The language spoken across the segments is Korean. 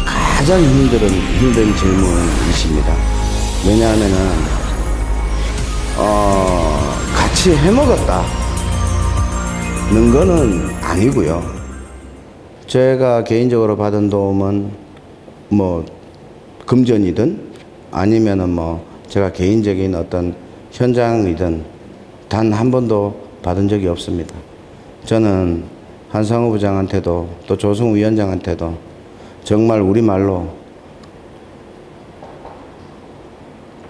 가장 힘든 질문이십니다. 왜냐하면은, 같이 해먹었다는 거는 아니고요. 제가 개인적으로 받은 도움은 뭐, 금전이든 아니면은 뭐, 제가 개인적인 어떤 현장이든 단 한 번도 받은 적이 없습니다. 저는 한상우 부장한테도 또 조승우 위원장한테도 정말 우리말로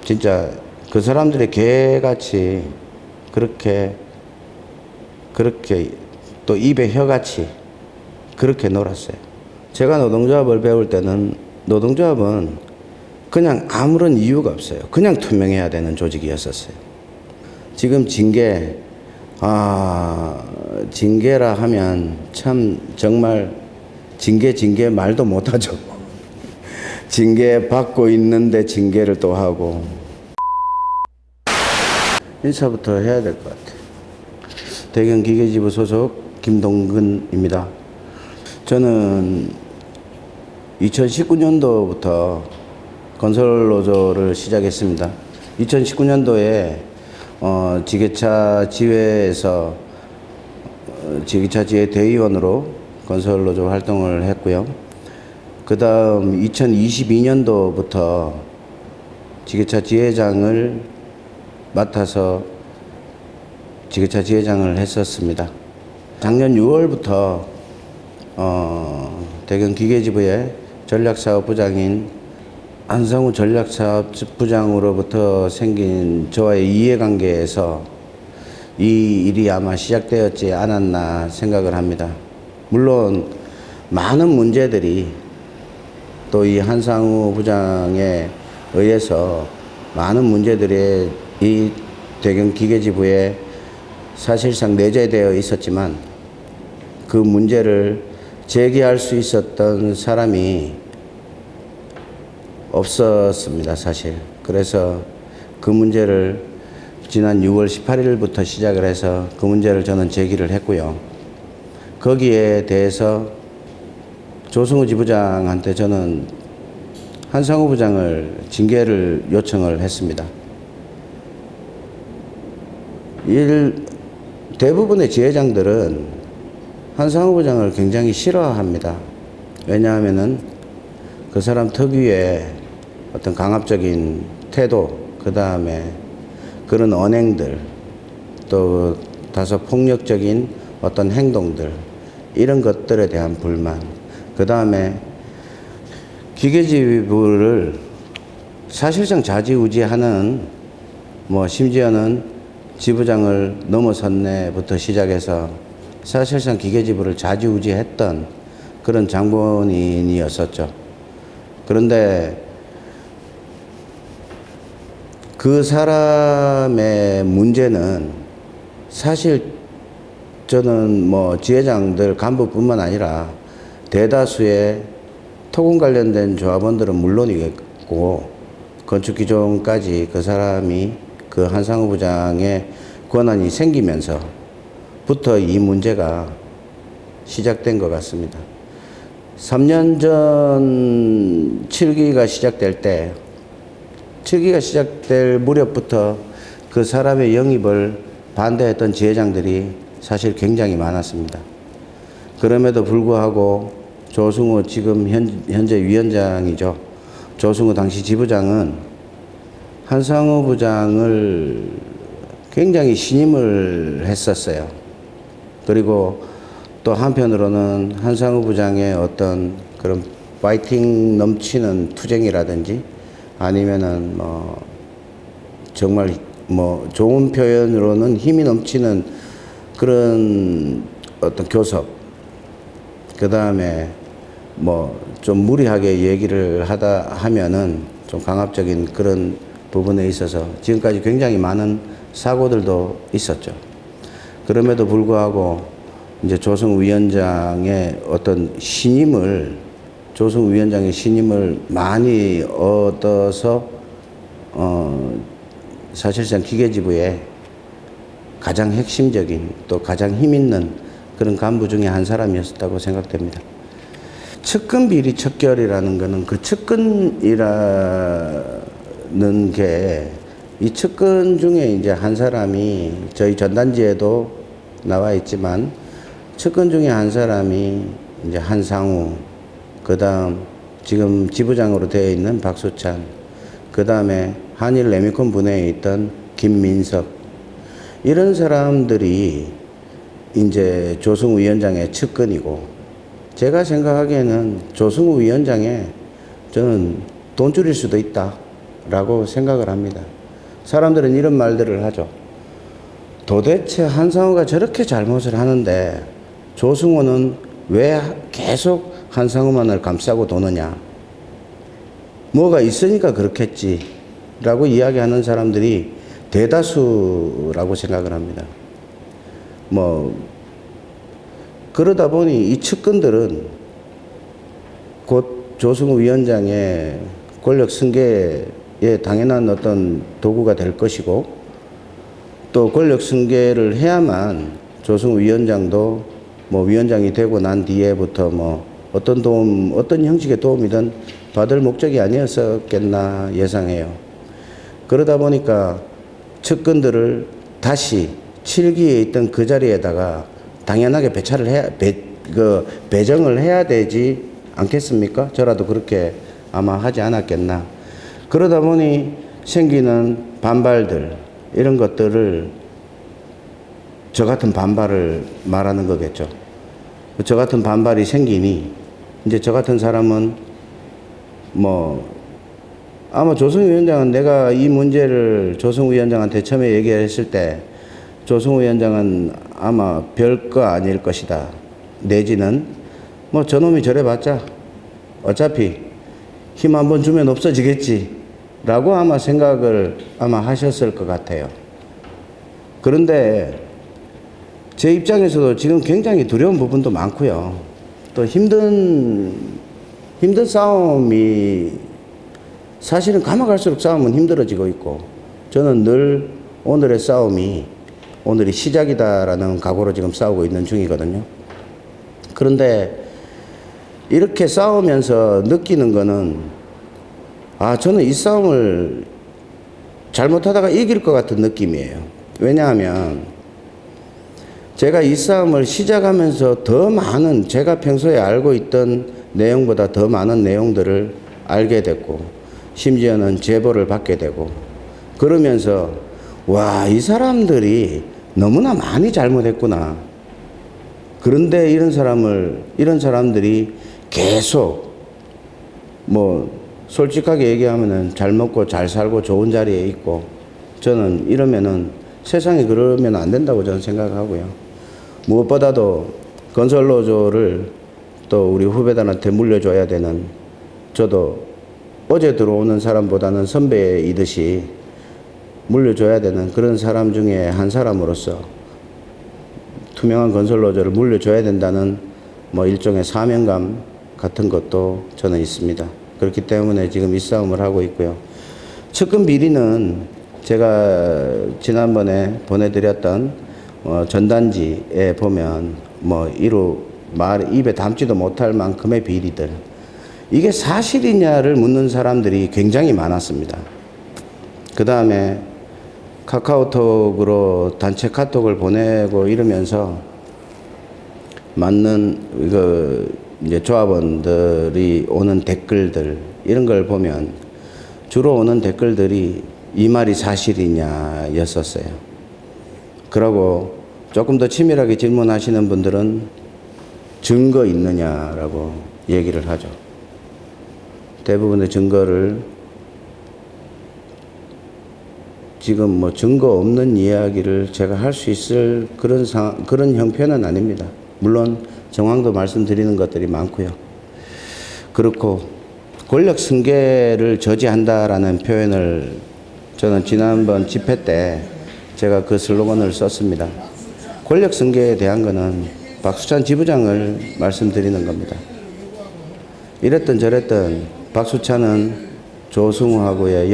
진짜 그 사람들의 개같이 그렇게 또 입에 혀같이 그렇게 놀았어요. 제가 노동조합을 배울 때는 노동조합은 그냥 아무런 이유가 없어요. 그냥 투명해야 되는 조직이었었어요. 지금 징계라 하면 참 정말 징계 말도 못하죠. 징계 받고 있는데 징계를 또 하고. 인사부터 해야 될 것 같아요. 대경기계지부 소속 김동근입니다. 저는 2019년도부터 건설노조를 시작했습니다. 2019년도에 지게차 지회에서 지게차 지회 대의원으로 건설노조 활동을 했고요. 그 다음 2022년도부터 지게차 지회장을 맡아서 지게차 지회장을 했었습니다. 작년 6월부터 대경기계지부의 전략사업부장인 한상우 전략사업부장으로부터 생긴 저와의 이해관계에서 이 일이 아마 시작되었지 않았나 생각을 합니다. 물론 많은 문제들이 또 이 한상우 부장에 의해서 많은 문제들이 이 대경기계지부에 사실상 내재되어 있었지만 그 문제를 제기할 수 있었던 사람이 없었습니다, 사실. 그래서 그 문제를 지난 6월 18일부터 시작을 해서 그 문제를 저는 제기를 했고요. 거기에 대해서 조승우 지부장한테 저는 한상우 부장을 징계를 요청을 했습니다. 대부분의 지회장들은 한상우 부장을 굉장히 싫어합니다. 왜냐하면은 그 사람 특유의 어떤 강압적인 태도, 그 다음에 그런 언행들, 또 다소 폭력적인 어떤 행동들, 이런 것들에 대한 불만, 그 다음에 기계지부를 사실상 좌지우지하는, 뭐 심지어는 지부장을 넘어섰네부터 시작해서 사실상 기계지부를 좌지우지했던 그런 장본인이었었죠. 그런데 그 사람의 문제는 사실 저는 뭐 지회장들 간부뿐만 아니라 대다수의 토건 관련된 조합원들은 물론이겠고 건축기존까지 그 사람이 그 한상우 부장의 권한이 생기면서부터 이 문제가 시작된 것 같습니다. 3년 전 7기가 시작될 무렵부터 그 사람의 영입을 반대했던 지회장들이 사실 굉장히 많았습니다. 그럼에도 불구하고 조승우 지금 현재 위원장이죠. 조승우 당시 지부장은 한상우 부장을 굉장히 신임을 했었어요. 그리고 또 한편으로는 한상우 부장의 어떤 그런 파이팅 넘치는 투쟁이라든지 아니면은 뭐 정말 뭐 좋은 표현으로는 힘이 넘치는 그런 어떤 교섭, 그 다음에 뭐 좀 무리하게 얘기를 하면은 좀 강압적인 그런 부분에 있어서 지금까지 굉장히 많은 사고들도 있었죠. 그럼에도 불구하고 이제 조승우 위원장의 어떤 조승우 위원장의 신임을 많이 얻어서 사실상 기계지부의 가장 핵심적인 또 가장 힘있는 그런 간부 중에 한 사람이었다고 생각됩니다. 측근 비리 척결이라는 거는 그 측근이라는 게 이 측근 중에 이제 한 사람이 저희 전단지에도 나와 있지만 측근 중에 한 사람이 이제 한상우, 그 다음 지금 지부장으로 되어 있는 박수찬, 그 다음에 한일 레미콘 분해에 있던 김민석, 이런 사람들이 이제 조승우 위원장의 측근이고, 제가 생각하기에는 조승우 위원장에 저는 돈줄일 수도 있다라고 생각을 합니다. 사람들은 이런 말들을 하죠. 도대체 한상우가 저렇게 잘못을 하는데 조승우는 왜 계속 한상우만을 감싸고 도느냐. 뭐가 있으니까 그렇겠지 라고 이야기하는 사람들이 대다수라고 생각을 합니다. 그러다 보니 이 측근들은 곧 조승우 위원장의 권력 승계에 당연한 어떤 도구가 될 것이고, 또 권력 승계를 해야만 조승우 위원장도 위원장이 되고 난 뒤에부터 어떤 형식의 도움이든 받을 목적이 아니었었겠나 예상해요. 그러다 보니까 측근들을 다시 7기에 있던 그 자리에다가 당연하게 배정을 해야 되지 않겠습니까? 저라도 그렇게 아마 하지 않았겠나. 그러다 보니 생기는 반발들, 이런 것들을 저 같은 반발을 말하는 거겠죠. 저 같은 반발이 생기니 이제 저 같은 사람은 아마 조승우 위원장은, 내가 이 문제를 조승우 위원장한테 처음에 얘기했을 때 조승우 위원장은 아마 별거 아닐 것이다, 내지는 저놈이 저래봤자 어차피 힘 한번 주면 없어지겠지 라고 아마 생각을 하셨을 것 같아요. 그런데 제 입장에서도 지금 굉장히 두려운 부분도 많고요. 또 힘든 싸움이, 사실은 가면 갈수록 싸움은 힘들어지고 있고, 저는 늘 오늘의 싸움이 오늘이 시작이다라는 각오로 지금 싸우고 있는 중이거든요. 그런데 이렇게 싸우면서 느끼는 거는, 저는 이 싸움을 잘못하다가 이길 것 같은 느낌이에요. 왜냐하면 제가 이 싸움을 시작하면서 더 많은, 제가 평소에 알고 있던 내용보다 더 많은 내용들을 알게 됐고, 심지어는 제보를 받게 되고, 그러면서 이 사람들이 너무나 많이 잘못했구나. 그런데 이런 사람들이 계속 솔직하게 얘기하면은 잘 먹고 잘 살고 좋은 자리에 있고, 저는 이러면은 세상에 그러면 안 된다고 저는 생각하고요. 무엇보다도 건설노조를 또 우리 후배들한테 물려줘야 되는, 저도 어제 들어오는 사람보다는 선배이듯이 물려줘야 되는 그런 사람 중에 한 사람으로서 투명한 건설노조를 물려줘야 된다는 일종의 사명감 같은 것도 저는 있습니다. 그렇기 때문에 지금 이 싸움을 하고 있고요. 측근 비리는 제가 지난번에 보내드렸던 전단지에 보면 입에 담지도 못할 만큼의 비리들, 이게 사실이냐를 묻는 사람들이 굉장히 많았습니다. 그 다음에 카카오톡으로 단체 카톡을 보내고 이러면서 맞는 이제 조합원들이 오는 댓글들, 이런 걸 보면 주로 오는 댓글들이 이 말이 사실이냐 였었어요. 그러고 조금 더 치밀하게 질문하시는 분들은 증거 있느냐라고 얘기를 하죠. 대부분의 증거를, 지금 증거 없는 이야기를 제가 할 수 있을 그런 형편은 아닙니다. 물론 정황도 말씀드리는 것들이 많고요. 그렇고 권력 승계를 저지한다라는 표현을 저는 지난번 집회 때 제가 그 슬로건을 썼습니다. 권력 승계에 대한 거는 박수찬 지부장을 말씀드리는 겁니다. 이랬든 저랬든 박수찬은 조승우하고의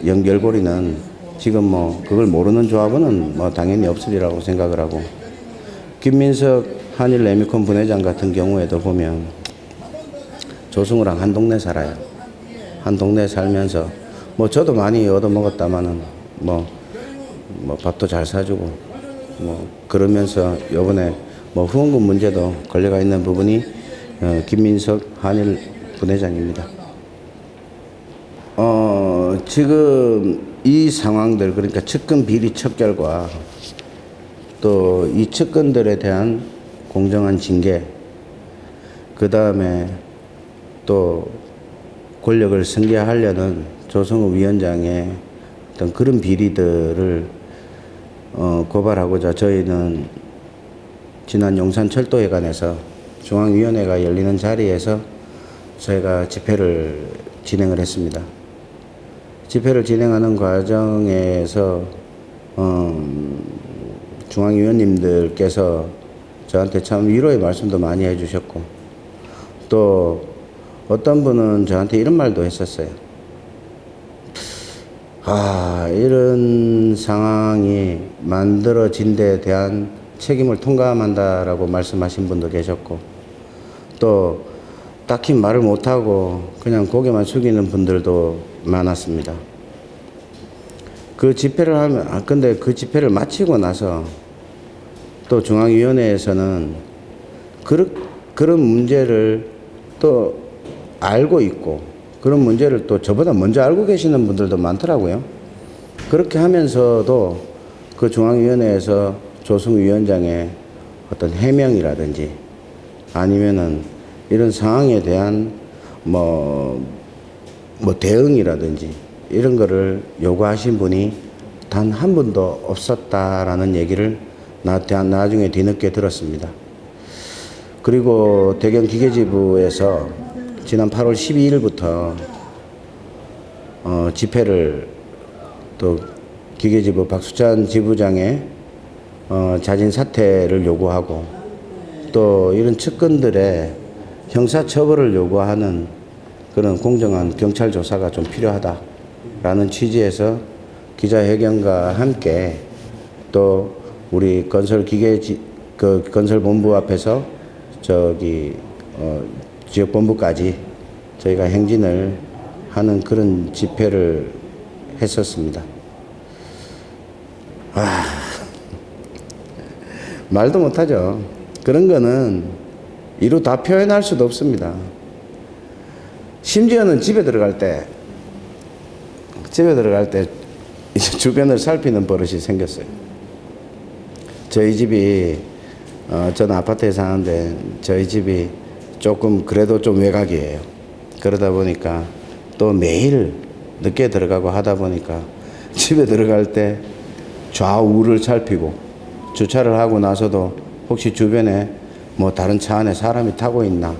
연결고리는 지금 그걸 모르는 조합원은 당연히 없으리라고 생각을 하고, 김민석 한일 레미콘 분회장 같은 경우에도 보면 조승우랑 한 동네 살아요. 한 동네 살면서 뭐 저도 많이 얻어먹었다마는 뭐 밥도 잘 사주고 뭐 그러면서 요번에 뭐 후원금 문제도 걸려가 있는 부분이 김민석 한일 부회장입니다. 지금 이 상황들, 그러니까 측근 비리 척결과 또 이 측근들에 대한 공정한 징계, 그 다음에 또 권력을 승계하려는 조성우 위원장의 어떤 그런 비리들을 고발하고자 저희는 지난 용산철도회관에서 중앙위원회가 열리는 자리에서 저희가 집회를 진행을 했습니다. 집회를 진행하는 과정에서 중앙위원님들께서 저한테 참 위로의 말씀도 많이 해주셨고, 또 어떤 분은 저한테 이런 말도 했었어요. 이런 상황이 만들어진 데 대한 책임을 통감한다라고 말씀하신 분도 계셨고, 또 딱히 말을 못하고 그냥 고개만 숙이는 분들도 많았습니다. 그 집회를 근데 그 집회를 마치고 나서 또 중앙위원회에서는 그런 문제를 또 알고 있고, 그런 문제를 또 저보다 먼저 알고 계시는 분들도 많더라고요. 그렇게 하면서도 그 중앙위원회에서 조승우 위원장의 어떤 해명이라든지 아니면은 이런 상황에 대한 대응이라든지 이런 거를 요구하신 분이 단 한 분도 없었다라는 얘기를 나중에 뒤늦게 들었습니다. 그리고 대경기계지부에서 지난 8월 12일부터 집회를 또 기계지부 박수찬 지부장의 자진 사퇴를 요구하고, 또 이런 측근들의 형사처벌을 요구하는 그런 공정한 경찰 조사가 좀 필요하다라는 취지에서 기자회견과 함께 또 우리 건설본부 앞에서 지역본부까지 저희가 행진을 하는 그런 집회를 했었습니다. 말도 못하죠. 그런 거는 이루 다 표현할 수도 없습니다. 심지어는 집에 들어갈 때 이제 주변을 살피는 버릇이 생겼어요. 저희 집이 저는 아파트에 사는데 저희 집이 조금 그래도 좀 외곽이에요. 그러다 보니까 또 매일 늦게 들어가고 하다 보니까 집에 들어갈 때 좌우를 살피고, 주차를 하고 나서도 혹시 주변에 뭐 다른 차 안에 사람이 타고 있나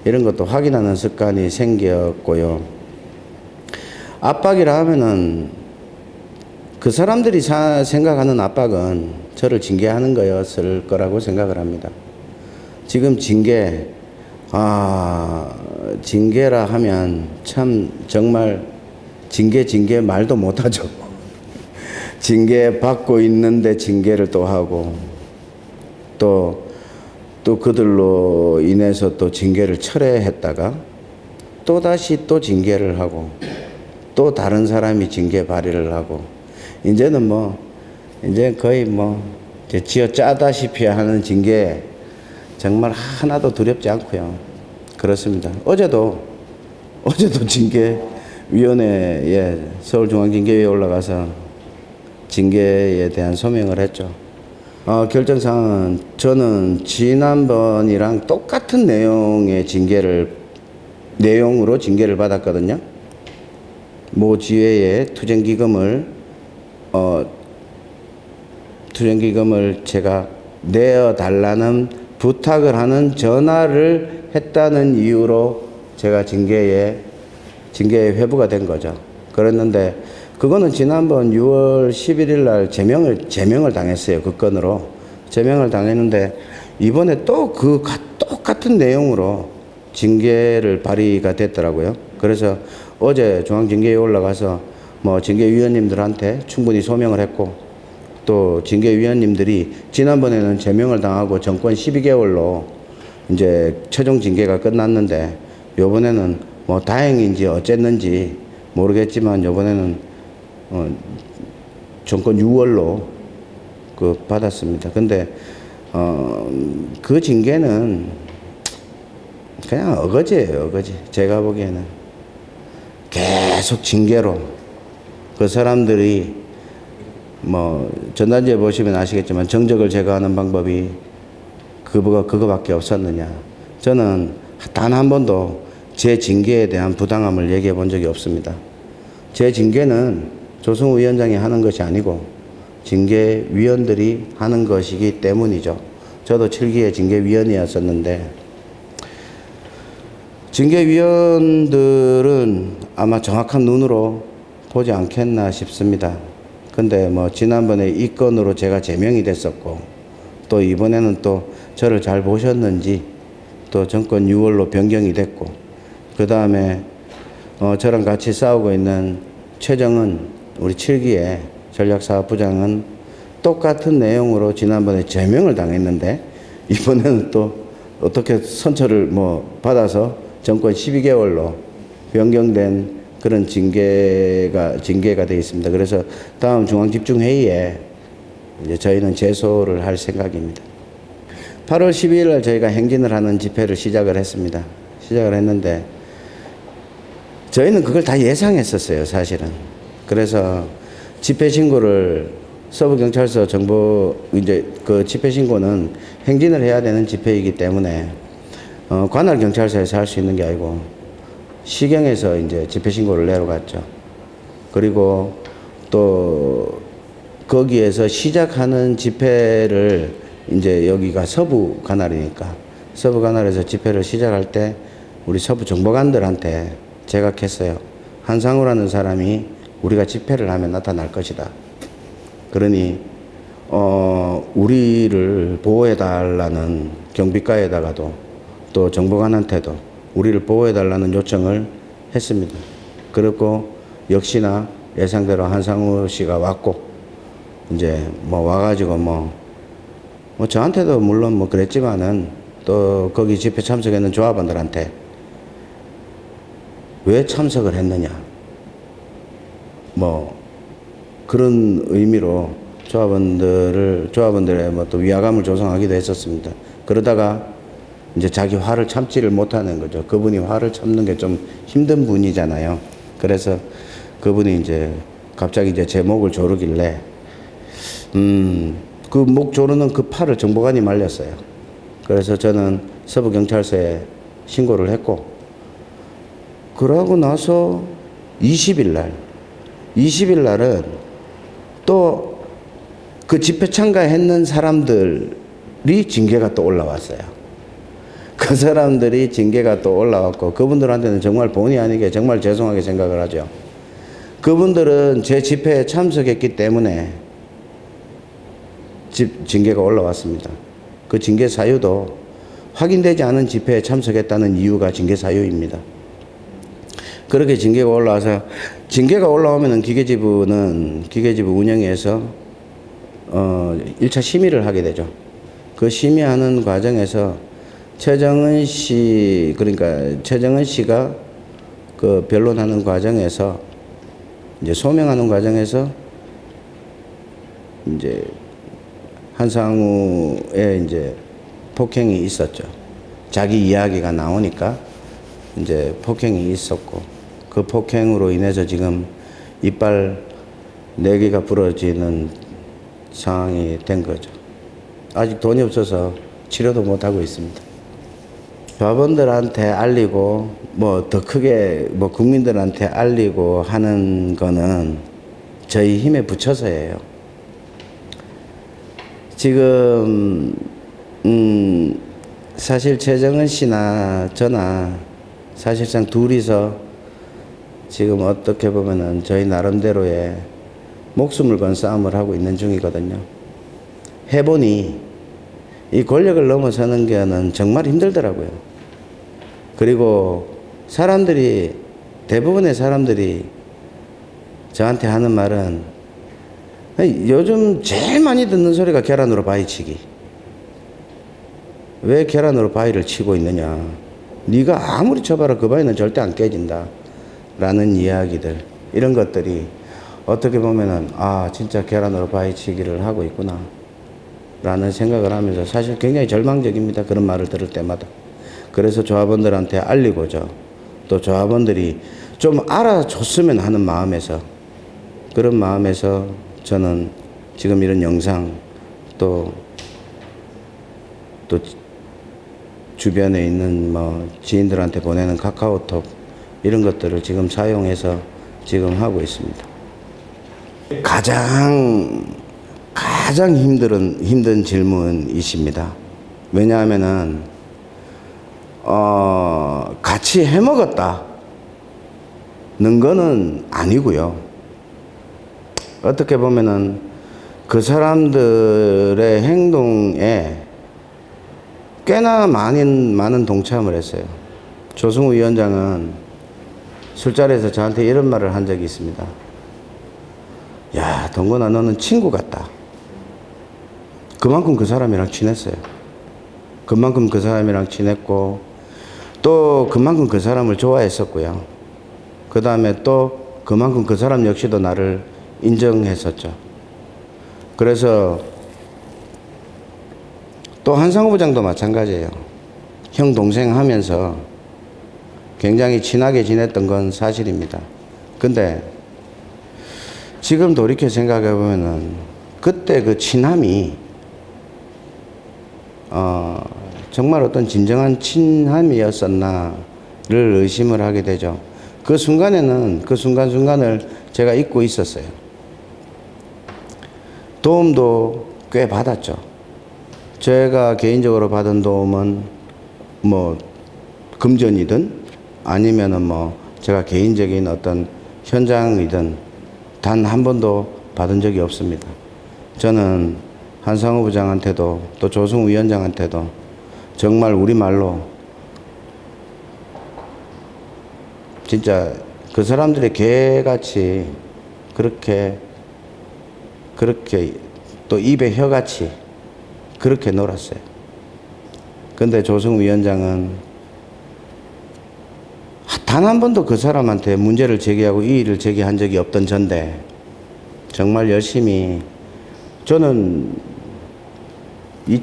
이런 것도 확인하는 습관이 생겼고요. 압박이라 하면은 그 사람들이 생각하는 압박은 저를 징계하는 거였을 거라고 생각을 합니다. 지금 징계라 하면 참 정말 징계 말도 못하죠. 징계 받고 있는데 징계를 또 하고, 또 그들로 인해서 또 징계를 철회했다가 또 다시 또 징계를 하고, 또 다른 사람이 징계 발의를 하고, 이제는 이제 거의 이제 쥐어 짜다시피 하는 징계, 정말 하나도 두렵지 않고요. 그렇습니다. 어제도 징계위원회에, 서울중앙징계위에 올라가서 징계에 대한 소명을 했죠. 결정사항은 저는 지난번이랑 똑같은 내용으로 징계를 받았거든요. 모 지회에 투쟁기금을 제가 내어달라는 부탁을 하는 전화를 했다는 이유로 제가 징계에 회부가 된 거죠. 그랬는데 그거는 지난번 6월 11일 날 제명을 당했어요. 그 건으로 제명을 당했는데, 이번에 또 그 똑같은 내용으로 징계를 발의가 됐더라고요. 그래서 어제 중앙징계위에 올라가서 징계위원님들한테 충분히 소명을 했고, 또 징계위원님들이 지난번에는 제명을 당하고 정권 12개월로 이제 최종 징계가 끝났는데, 요번에는 뭐 다행인지 어쨌는지 모르겠지만 요번에는 정권 6월로 그 받았습니다. 근데 그 징계는 그냥 어거지예요, 어거지. 제가 보기에는 계속 징계로 그 사람들이 뭐 전단지에 보시면 아시겠지만 정적을 제거하는 방법이 그거밖에 없었느냐. 저는 단 한 번도 제 징계에 대한 부당함을 얘기해 본 적이 없습니다. 제 징계는 조승우 위원장이 하는 것이 아니고 징계위원들이 하는 것이기 때문이죠. 저도 7기의 징계위원이었었는데 징계위원들은 아마 정확한 눈으로 보지 않겠나 싶습니다. 근데 뭐 지난번에 이 건으로 제가 제명이 됐었고 또 이번에는 또 저를 잘 보셨는지 또 정권 6월로 변경이 됐고 그 다음에 저랑 같이 싸우고 있는 최정은 우리 7기의 전략사업부장은 똑같은 내용으로 지난번에 제명을 당했는데 이번에는 또 어떻게 선처를 뭐 받아서 정권 12개월로 변경된 그런 징계가 되어 있습니다. 그래서 다음 중앙집중회의에 이제 저희는 제소를 할 생각입니다. 8월 12일 날 저희가 행진을 하는 집회를 시작을 했습니다. 시작을 했는데 저희는 그걸 다 예상했었어요, 사실은. 그래서 집회 신고를 서부경찰서 정보 이제 그 집회 신고는 행진을 해야 되는 집회이기 때문에 관할 경찰서에서 할 수 있는 게 아니고 시경에서 이제 집회 신고를 내려갔죠. 그리고 또 거기에서 시작하는 집회를 이제 여기가 서부 관할이니까 서부 관할에서 집회를 시작할 때 우리 서부 정보관들한테 제가 했어요. 한상우라는 사람이 우리가 집회를 하면 나타날 것이다. 그러니 우리를 보호해 달라는 경비과에다가도 또 정보관한테도 우리를 보호해 달라는 요청을 했습니다. 그리고 역시나 예상대로 한상우 씨가 왔고 이제 뭐 와가지고 뭐 저한테도 물론 뭐 그랬지만은 또 거기 집회 참석했는 조합원들한테 왜 참석을 했느냐 뭐 그런 의미로 조합원들의 뭐 또 위화감을 조성하기도 했었습니다. 그러다가 이제 자기 화를 참지를 못하는 거죠. 그분이 화를 참는 게 좀 힘든 분이잖아요. 그래서 그분이 이제 갑자기 이제 제 목을 조르길래 그 목 조르는 그 팔을 정보관이 말렸어요. 그래서 저는 서부경찰서에 신고를 했고 그러고 나서 20일 날은 또 그 집회 참가했는 사람들이 징계가 또 올라왔어요. 그 사람들이 징계가 또 올라왔고 그분들한테는 정말 본의 아니게 정말 죄송하게 생각을 하죠. 그분들은 제 집회에 참석했기 때문에 징계가 올라왔습니다. 그 징계 사유도 확인되지 않은 집회에 참석했다는 이유가 징계 사유입니다. 그렇게 징계가 올라와서 징계가 올라오면은 기계지부 운영위에서 1차 심의를 하게 되죠. 그 심의하는 과정에서 최정은 씨가 그 변론하는 과정에서 이제 소명하는 과정에서 이제 한상우의 이제 폭행이 있었죠. 자기 이야기가 나오니까 이제 폭행이 있었고 그 폭행으로 인해서 지금 이빨 4개가 부러지는 상황이 된 거죠. 아직 돈이 없어서 치료도 못하고 있습니다. 조합원들한테 알리고 뭐 더 크게 뭐 국민들한테 알리고 하는 거는 저희 힘에 붙여서예요. 지금 사실 최정은 씨나 저나 사실상 둘이서 지금 어떻게 보면은 저희 나름대로의 목숨을 건 싸움을 하고 있는 중이거든요. 해보니 이 권력을 넘어서는 게는 정말 힘들더라고요. 그리고 대부분의 사람들이 저한테 하는 말은 요즘 제일 많이 듣는 소리가 계란으로 바위 치기. 왜 계란으로 바위를 치고 있느냐. 네가 아무리 쳐봐라 그 바위는 절대 안 깨진다 라는 이야기들, 이런 것들이 어떻게 보면은 아 진짜 계란으로 바위치기를 하고 있구나 라는 생각을 하면서 사실 굉장히 절망적입니다. 그런 말을 들을 때마다. 그래서 조합원들한테 알리고자, 또 조합원들이 좀 알아줬으면 하는 마음에서, 그런 마음에서 저는 지금 이런 영상, 또 주변에 있는 뭐 지인들한테 보내는 카카오톡, 이런 것들을 지금 사용해서 지금 하고 있습니다. 가장 힘든 질문이십니다. 왜냐하면은 같이 해먹었다는 거는 아니고요. 어떻게 보면은 그 사람들의 행동에 꽤나 많은 동참을 했어요. 조승우 위원장은 술자리에서 저한테 이런 말을 한 적이 있습니다. 야, 동건아, 너는 친구 같다. 그만큼 그 사람이랑 친했어요. 그만큼 그 사람이랑 친했고, 또 그만큼 그 사람을 좋아했었고요. 그 다음에 또 그만큼 그 사람 역시도 나를 인정했었죠. 그래서 또 한상호 부장도 마찬가지예요. 형 동생 하면서 굉장히 친하게 지냈던 건 사실입니다. 근데 지금 돌이켜 생각해 보면은 그때 그 친함이 정말 어떤 진정한 친함이었었나를 의심을 하게 되죠. 그 순간에는 그 순간순간을 제가 잊고 있었어요. 도움도 꽤 받았죠. 제가 개인적으로 받은 도움은 뭐 금전이든 아니면은 뭐 제가 개인적인 어떤 현장이든 단 한 번도 받은 적이 없습니다. 저는 한상호 부장한테도 또 조승우 위원장한테도 정말 우리말로 진짜 그 사람들의 개같이 그렇게 또 입에 혀같이 그렇게 놀았어요. 근데 조승우 위원장은 단 한 번도 그 사람한테 문제를 제기하고 이의를 제기한 적이 없던 전데 정말 열심히, 저는 이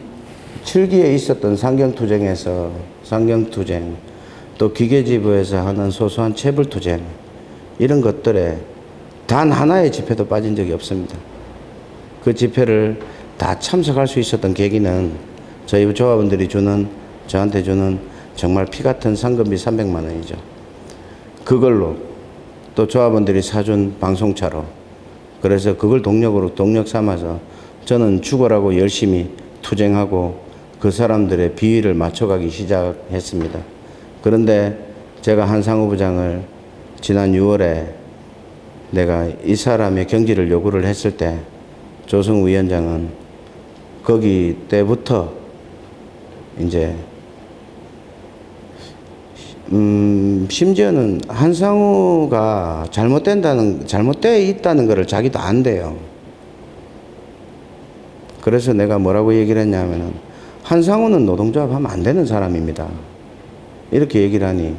7기에 있었던 상경투쟁, 또 기계지부에서 하는 소소한 체불투쟁, 이런 것들에 단 하나의 집회도 빠진 적이 없습니다. 그 집회를 다 참석할 수 있었던 계기는 저희 조합원들이 저한테 주는 정말 피 같은 상금비 300만 원이죠. 그걸로 또 조합원들이 사준 방송차로, 그래서 그걸 동력 삼아서 저는 죽어라고 열심히 투쟁하고 그 사람들의 비위를 맞춰가기 시작했습니다. 그런데 제가 한상호 부장을 지난 6월에 내가 이 사람의 경질을 요구를 했을 때 조승우 위원장은 거기 때부터 이제 심지어는 한상우가 잘못되어 있다는 것을 자기도 안대요. 그래서 내가 뭐라고 얘기를 했냐면은 한상우는 노동조합 하면 안 되는 사람입니다. 이렇게 얘기를 하니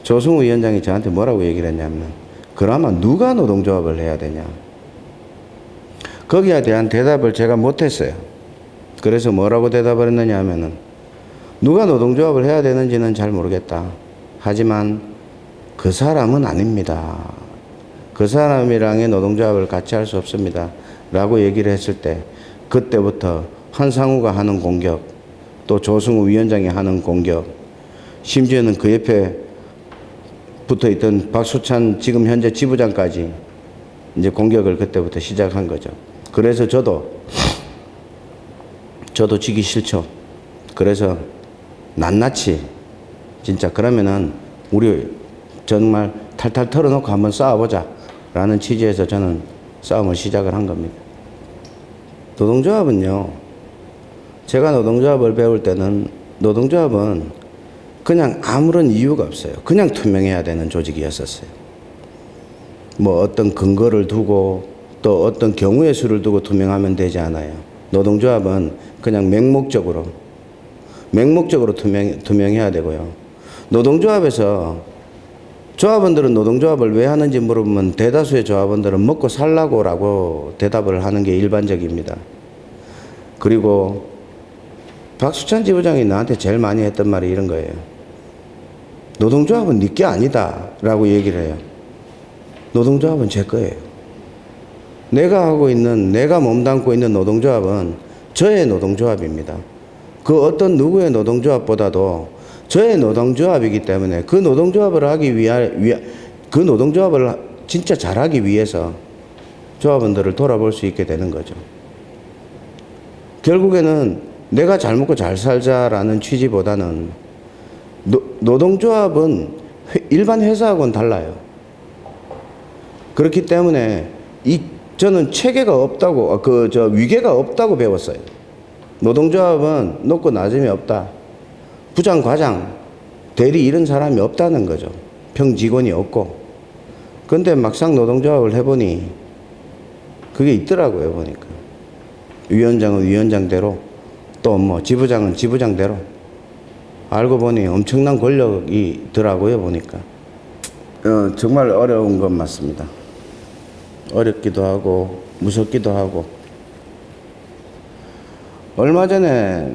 조승우 위원장이 저한테 뭐라고 얘기를 했냐면, 그러면 누가 노동조합을 해야 되냐. 거기에 대한 대답을 제가 못했어요. 그래서 뭐라고 대답을 했느냐 하면은, 누가 노동조합을 해야 되는지는 잘 모르겠다. 하지만 그 사람은 아닙니다. 그 사람이랑의 노동조합을 같이 할 수 없습니다. 라고 얘기를 했을 때 그때부터 한상우가 하는 공격, 또 조승우 위원장이 하는 공격, 심지어는 그 옆에 붙어있던 박수찬 지금 현재 지부장까지 이제 공격을 그때부터 시작한 거죠. 그래서 저도 지기 싫죠. 그래서 낱낱이 진짜 그러면은 우리 정말 탈탈 털어놓고 한번 싸워보자 라는 취지에서 저는 싸움을 시작을 한 겁니다. 노동조합은요, 제가 노동조합을 배울 때는 노동조합은 그냥 아무런 이유가 없어요. 그냥 투명해야 되는 조직이었었어요. 뭐 어떤 근거를 두고 또 어떤 경우의 수를 두고 투명하면 되지 않아요. 노동조합은 그냥 맹목적으로 투명해야 되고요. 노동조합에서 조합원들은 노동조합을 왜 하는지 물어보면 대다수의 조합원들은 먹고 살라고라고 대답을 하는 게 일반적입니다. 그리고 박수찬 지부장이 나한테 제일 많이 했던 말이 이런 거예요. 노동조합은 네 게 아니다 라고 얘기를 해요. 노동조합은 제 거예요. 내가 몸담고 있는 노동조합은 저의 노동조합입니다. 그 어떤 누구의 노동조합보다도 저의 노동조합이기 때문에 그 노동조합을 그 노동조합을 진짜 잘하기 위해서 조합원들을 돌아볼 수 있게 되는 거죠. 결국에는 내가 잘 먹고 잘 살자라는 취지보다는 노동조합은 일반 회사하고는 달라요. 그렇기 때문에 저는 체계가 없다고, 위계가 없다고 배웠어요. 노동조합은 높고 낮음이 없다. 부장, 과장, 대리 이런 사람이 없다는 거죠. 평직원이 없고. 근데 막상 노동조합을 해보니 그게 있더라고요, 보니까. 위원장은 위원장대로, 또 뭐 지부장은 지부장대로. 알고 보니 엄청난 권력이 있더라고요, 보니까. 정말 어려운 건 맞습니다. 어렵기도 하고 무섭기도 하고. 얼마 전에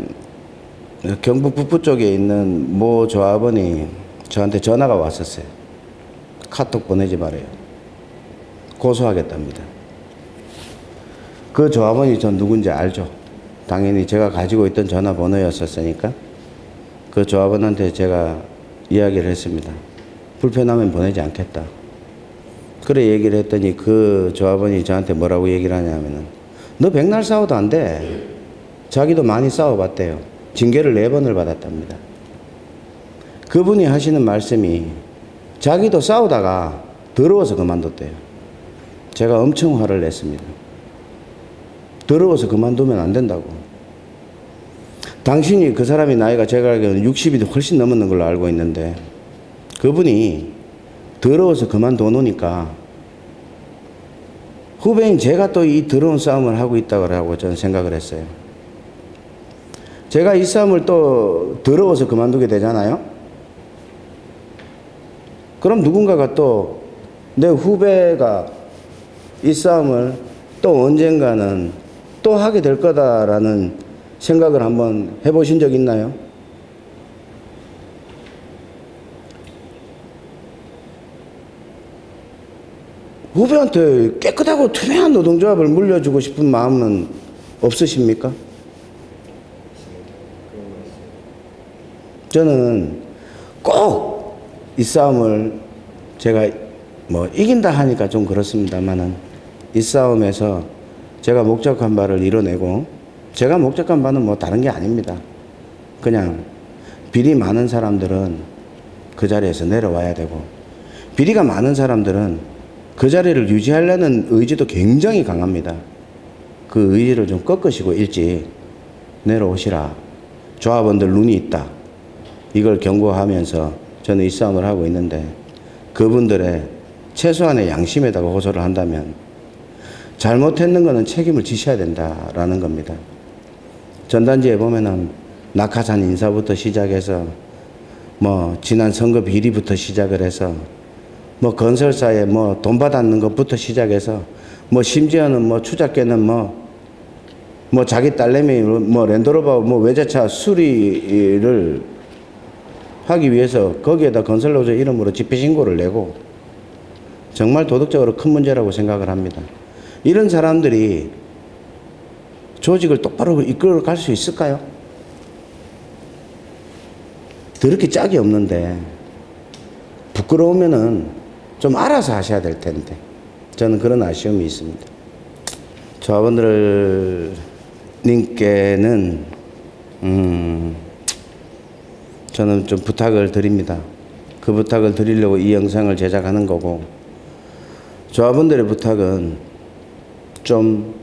경북 북부 쪽에 있는 모 조합원이 저한테 전화가 왔었어요. 카톡 보내지 말아요. 고소하겠답니다. 그 조합원이 전 누군지 알죠. 당연히 제가 가지고 있던 전화번호였었으니까 그 조합원한테 제가 이야기를 했습니다. 불편하면 보내지 않겠다. 그래 얘기를 했더니 그 조합원이 저한테 뭐라고 얘기를 하냐면은 너 백날 싸워도 안 돼. 자기도 많이 싸워봤대요. 징계를 4번을 받았답니다. 그분이 하시는 말씀이 자기도 싸우다가 더러워서 그만뒀대요. 제가 엄청 화를 냈습니다. 더러워서 그만두면 안 된다고. 당신이 그 사람이 나이가 제가 알기로는 60이 훨씬 넘는 걸로 알고 있는데 그분이 더러워서 그만둬놓으니까 후배인 제가 또 이 더러운 싸움을 하고 있다고 저는 생각을 했어요. 제가 이 싸움을 또 더러워서 그만두게 되잖아요. 그럼 누군가가 또 내 후배가 이 싸움을 또 언젠가는 또 하게 될 거다라는 생각을 한번 해보신 적 있나요? 후배한테 깨끗하고 투명한 노동조합을 물려주고 싶은 마음은 없으십니까? 저는 꼭 이 싸움을 제가 뭐 이긴다 하니까 좀 그렇습니다만은 이 싸움에서 제가 목적한 바를 이뤄내고 제가 목적한 바는 뭐 다른 게 아닙니다. 그냥 비리 많은 사람들은 그 자리에서 내려와야 되고 비리가 많은 사람들은 그 자리를 유지하려는 의지도 굉장히 강합니다. 그 의지를 좀 꺾으시고 일찍 내려오시라. 조합원들 눈이 있다. 이걸 경고하면서 저는 이 싸움을 하고 있는데 그분들의 최소한의 양심에다가 호소를 한다면 잘못했는 거는 책임을 지셔야 된다라는 겁니다. 전단지에 보면은 낙하산 인사부터 시작해서 뭐 지난 선거 비리부터 시작을 해서 뭐 건설사에 뭐 돈 받았는 것부터 시작해서 뭐 심지어는 뭐 추잡게는 뭐 자기 딸내미 뭐 랜드로버 뭐 외제차 수리를 하기 위해서 거기에다 건설노조 이름으로 집회신고를 내고 정말 도덕적으로 큰 문제라고 생각을 합니다. 이런 사람들이 조직을 똑바로 이끌어 갈 수 있을까요? 더럽게 짝이 없는데 부끄러우면은 좀 알아서 하셔야 될 텐데 저는 그런 아쉬움이 있습니다. 조합원들 님께는 저는 좀 부탁을 드립니다. 그 부탁을 드리려고 이 영상을 제작하는 거고 조합원들의 부탁은 좀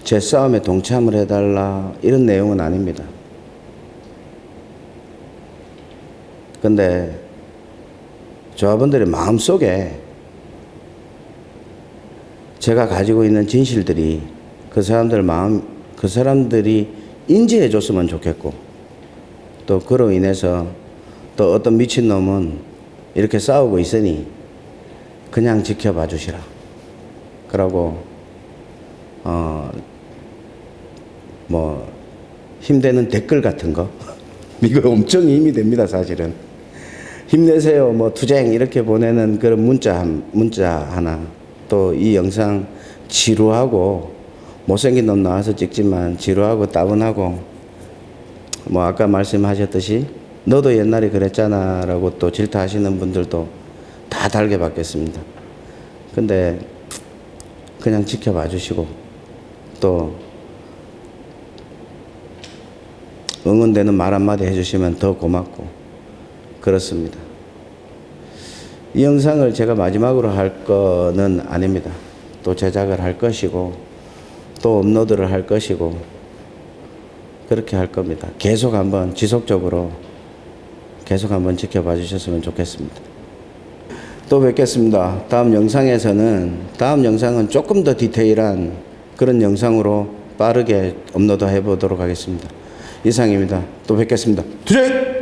제 싸움에 동참을 해달라 이런 내용은 아닙니다. 근데 조합원들의 마음속에 제가 가지고 있는 진실들이 그 사람들이 인지해 줬으면 좋겠고 또 그로 인해서 또 어떤 미친놈은 이렇게 싸우고 있으니 그냥 지켜봐 주시라. 그러고 뭐 힘되는 댓글 같은 거 이거 엄청 힘이 됩니다. 사실은 힘내세요 뭐 투쟁 이렇게 보내는 그런 문자 하나, 또 이 영상 지루하고 못생긴 놈 나와서 찍지만 지루하고 따분하고 뭐 아까 말씀하셨듯이 너도 옛날에 그랬잖아 라고 또 질타하시는 분들도 다 달게 받겠습니다. 근데 그냥 지켜봐 주시고 또 응원되는 말 한마디 해주시면 더 고맙고 그렇습니다. 이 영상을 제가 마지막으로 할 거는 아닙니다. 또 제작을 할 것이고 또 업로드를 할 것이고 그렇게 할 겁니다. 계속 한번 지속적으로 계속 한번 지켜봐 주셨으면 좋겠습니다. 또 뵙겠습니다. 다음 영상은 조금 더 디테일한 그런 영상으로 빠르게 업로드 해 보도록 하겠습니다. 이상입니다. 또 뵙겠습니다. 투쟁!